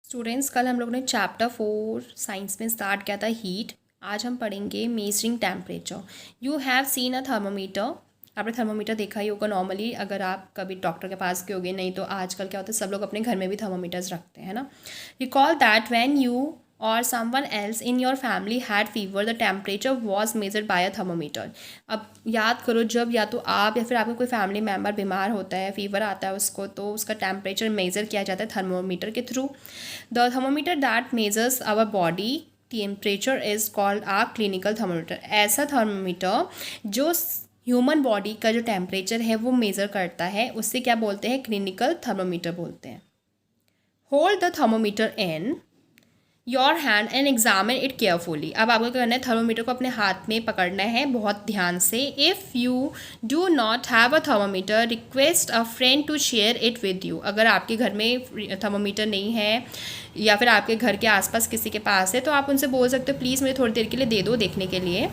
Students, कल हम लोग ने चैप्टर 4 साइंस में स्टार्ट किया था हीट। आज हम पढ़ेंगे measuring temperature. You have seen a thermometer. आपने थर्मोमीटर देखा ही होगा नॉर्मली, अगर आप कभी डॉक्टर के पास गए होगे। नहीं तो आजकल क्या होता है, सब लोग अपने घर में भी थर्मोमीटर्स रखते हैं ना। रिकॉल दैट व्हेन यू और someone else in your family had fever the temperature was measured by a thermometer. अब याद करो, जब या तो आप या फिर आपका कोई फैमिली मेम्बर बीमार होता है, फीवर आता है उसको, तो उसका टेम्परेचर मेज़र किया जाता है थर्मोमीटर के through. The thermometer that measures our body temperature is called a clinical thermometer. ऐसा थर्मोमीटर जो ह्यूमन बॉडी का जो टेम्परेचर है वो मेज़र करता है, उससे क्या बोलते हैं? क्लिनिकल थर्मोमीटर बोलते हैं। Hold the thermometer in your hand and examine it carefully. अब आपको क्या करना है? थर्मोमीटर को अपने हाथ में पकड़ना है बहुत ध्यान से। If you do not have a thermometer, request a friend to share it with you. अगर आपके घर में थर्मोमीटर नहीं है या फिर आपके घर के आसपास किसी के पास है, तो आप उनसे बोल सकते हो प्लीज़ मुझे थोड़ी देर के लिए दे दो देखने के लिए।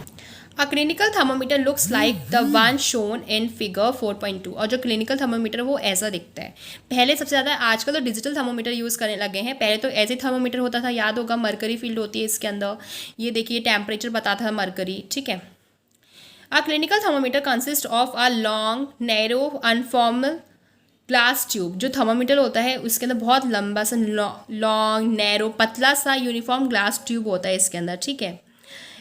A clinical thermometer looks like the one shown in figure 4.2। और जो क्लिनिकल थर्मोमीटर वो ऐसा दिखता है। पहले सबसे ज़्यादा आजकल तो डिजिटल थर्मोमीटर यूज़ करने लगे हैं। पहले तो ऐसे थर्मोमीटर होता था, याद होगा, मरकरी फील्ड होती है इसके अंदर। ये देखिए टेम्परेचर बताता था मरकरी, ठीक है। A clinical thermometer consist of a long narrow informal glass tube. जो थर्मोमीटर होता है उसके अंदर बहुत लंबा सा लॉन्ग नैरो पतला सा यूनिफॉर्म ग्लास ट्यूब होता है इसके अंदर, ठीक है।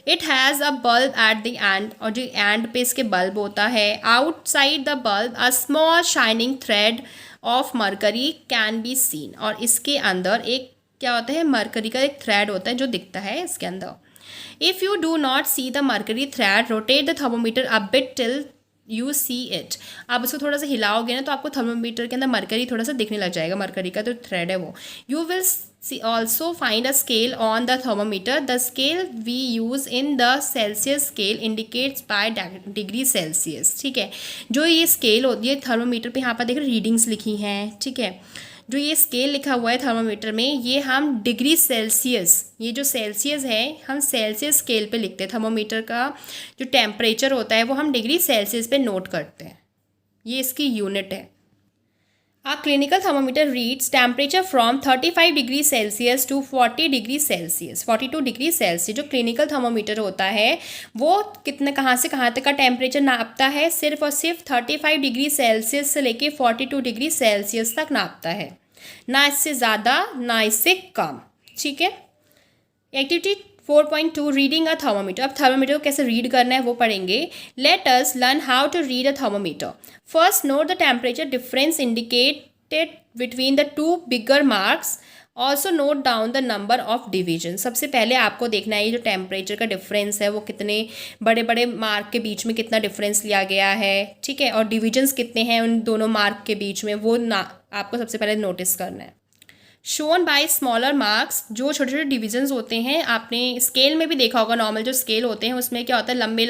It has a bulb at the end, और जो एंड पे इसके बल्ब होता है। Outside the bulb a small shining thread of mercury can be seen. और इसके अंदर एक क्या होता है? मरकरी का एक थ्रेड होता है जो दिखता है इसके अंदर। If you do not see the mercury thread, rotate the thermometer a bit till you see it. आप उसको थोड़ा सा हिलाओगे ना तो आपको थर्मोमीटर के अंदर मरकरी थोड़ा सा दिखने लग जाएगा। मरकरी का जो थ्रेड है वो। You will also find a scale on the thermometer. The scale we use in the Celsius scale indicates by degree Celsius, ठीक है। जो ये स्केल होती है थर्मोमीटर पे, यहाँ पर देख रहे रीडिंग्स लिखी हैं, ठीक है। जो ये स्केल लिखा हुआ है थर्मोमीटर में, ये हम डिग्री सेल्सियस, ये जो सेल्सियस है हम सेल्सियस स्केल पे लिखते हैं। थर्मोमीटर का जो टेम्परेचर होता है वो हम डिग्री सेल्सियस पे नोट करते हैं। ये इसकी यूनिट है। A clinical thermometer reads temperature from 35 degree Celsius to 40 degree Celsius, 42 degree Celsius. जो क्लिनिकल थर्मोमीटर होता है वो कितने कहाँ से कहाँ तक का टेम्परेचर नापता है? सिर्फ और सिर्फ 35 डिग्री सेल्सियस से लेके 42 डिग्री सेल्सियस तक नापता है, ना इससे ज़्यादा ना इससे कम, ठीक है। Activity 4.2 reading a thermometer. अब थर्मोमीटर को कैसे रीड करना है वो पढ़ेंगे। Let us learn how to read a thermometer. First note the temperature difference indicated between the two bigger marks. Also note down the number of division. सबसे पहले आपको देखना है ये जो टेम्परेचर का डिफरेंस है वो कितने बड़े बड़े मार्क के बीच में कितना डिफरेंस लिया गया है, ठीक है। और डिविजन्स कितने हैं उन दोनों मार्क के बीच में, वो ना आपको सबसे पहले नोटिस करना है। शोन बाय स्मॉलर मार्क्स, जो छोटे छोटे डिविजन्स होते हैं, आपने स्केल में भी देखा होगा। नॉर्मल जो स्केल होते हैं उसमें क्या होता है? लंबे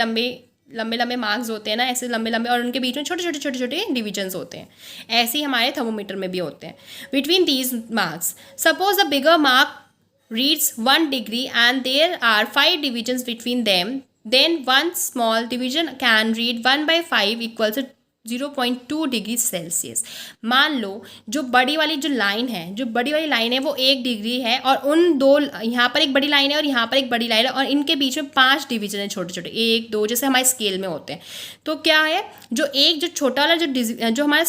लंबे मार्क्स होते हैं ना, ऐसे लंबे लंबे, और उनके बीच में छोटे छोटे डिविजन्स होते हैं। ऐसे ही हमारे थर्मोमीटर में भी होते हैं। Between these marks, suppose the bigger mark reads 1 degree and there are 5 divisions between them, then one small division can read 1 by 5 equals to 0.2 degree Celsius. मान लो जो बड़ी वाली जो लाइन है, जो बड़ी वाली लाइन है वो 1 डिग्री है, और उन दो, यहाँ पर एक बड़ी लाइन है और यहाँ पर एक बड़ी लाइन है, और इनके बीच में 5 डिवीजन है छोटे छोटे, 1 2, जैसे हमारे स्केल में होते हैं। तो क्या है? जो एक जो छोटा वाला जो हमारा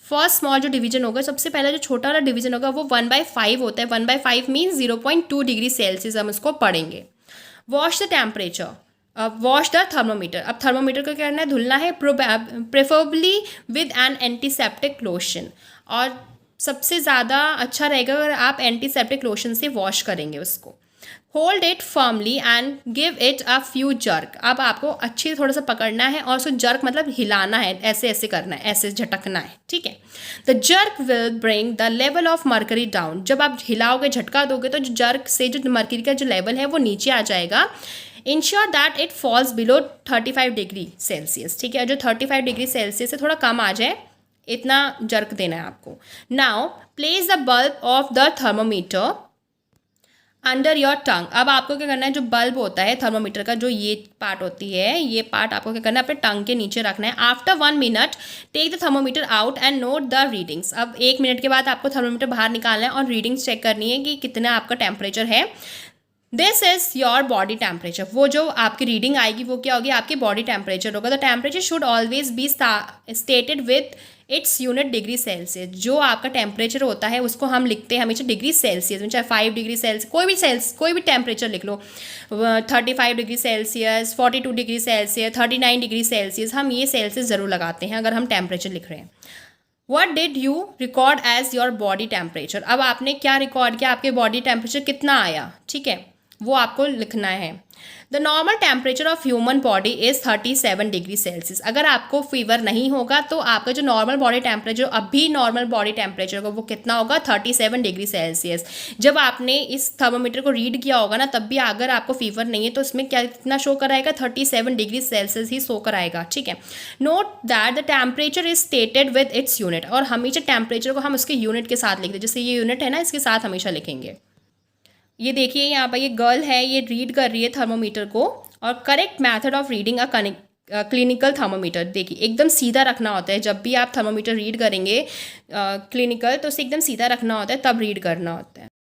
फर्स्ट स्मॉल जो डिवीजन होगा, सबसे पहला जो छोटा वाला डिवीजन होगा वो 1/5 होता है। 1/5 मीन्स 0.2 डिग्री सेल्सियस हम उसको पढ़ेंगे। Wash the temperature, wash the thermometer. अब थर्मोमीटर को क्या करना है? धुलना है, preferably with N antiseptic lotion. और सबसे ज़्यादा अच्छा रहेगा अगर आप एंटीसेप्टिक लोशन से वॉश करेंगे उसको। Hold it firmly and give it a few jerk. अब आपको अच्छे से थोड़ा सा पकड़ना है और उसको जर्क मतलब हिलाना है, ऐसे ऐसे करना है, ऐसे झटकना है, ठीक है। The jerk will bring the level of mercury down. जब आप हिलाओगे, झटका दोगे, तो जो जर्क से जो मर्करी का जो लेवल है वो नीचे आ जाएगा। Ensure that it falls below 35 degree Celsius, ठीक है। जो 35 डिग्री सेल्सियस से थोड़ा कम आ जाए, इतना जर्क देना है आपको। Now place the bulb of the thermometer under your tongue. अब आपको क्या करना है, जो बल्ब होता है थर्मोमीटर का, जो ये पार्ट होती है, ये पार्ट आपको क्या करना है, अपने टंग के नीचे रखना है। After 1 minute take the thermometer out and note the readings. अब 1 मिनट के बाद आपको थर्मोमीटर बाहर निकालना है और रीडिंग्स चेक करनी है कि कितना आपका टेम्परेचर है। This is your body temperature. वो जो आपकी रीडिंग आएगी वो क्या होगी, आपकी बॉडी टेम्परेचर होगा। The temperature should always be stated with its unit degree Celsius. जो आपका टेम्परेचर होता है उसको हम लिखते हैं हमेशा डिग्री सेल्सियस में, चाहे 5 डिग्री सेल्सियस, कोई भी टेम्परेचर लिख लो, 35 degree Celsius, 42 degree Celsius, 39 degree Celsius, हम ये सेल्सियस ज़रूर लगाते हैं अगर हम टेम्परेचर लिख रहे हैं। What did you record as your body temperature? अब आपने क्या रिकॉर्ड किया, आपके बॉडी टेम्परेचर कितना आया, ठीक है, वो आपको लिखना है। The normal temperature of human body is 37 degree Celsius. अगर आपको फीवर नहीं होगा तो आपका जो नॉर्मल बॉडी टेम्परेचर, अभी नॉर्मल बॉडी टेम्परेचर होगा वो कितना होगा, 37 डिग्री सेल्सियस। जब आपने इस थर्मोमीटर को रीड किया होगा ना, तब भी अगर आपको फीवर नहीं है तो इसमें क्या कितना शो कराएगा, 37 डिग्री सेल्सियस ही शो कराएगा, ठीक है। Note that the temperature is stated with its unit. और हमेशा टेम्परेचर को हम उसके यूनिट के साथ लिखते हैं, जैसे ये यूनिट है ना, इसके साथ हमेशा लिखेंगे। ये देखिए यहाँ पर ये गर्ल है, ये रीड कर रही है थर्मोमीटर को। और correct method of reading a clinical thermometer, देखिए एकदम सीधा रखना होता है। जब भी आप थर्मोमीटर रीड करेंगे क्लिनिकल, तो उसे एकदम सीधा रखना होता है, तब रीड करना होता है।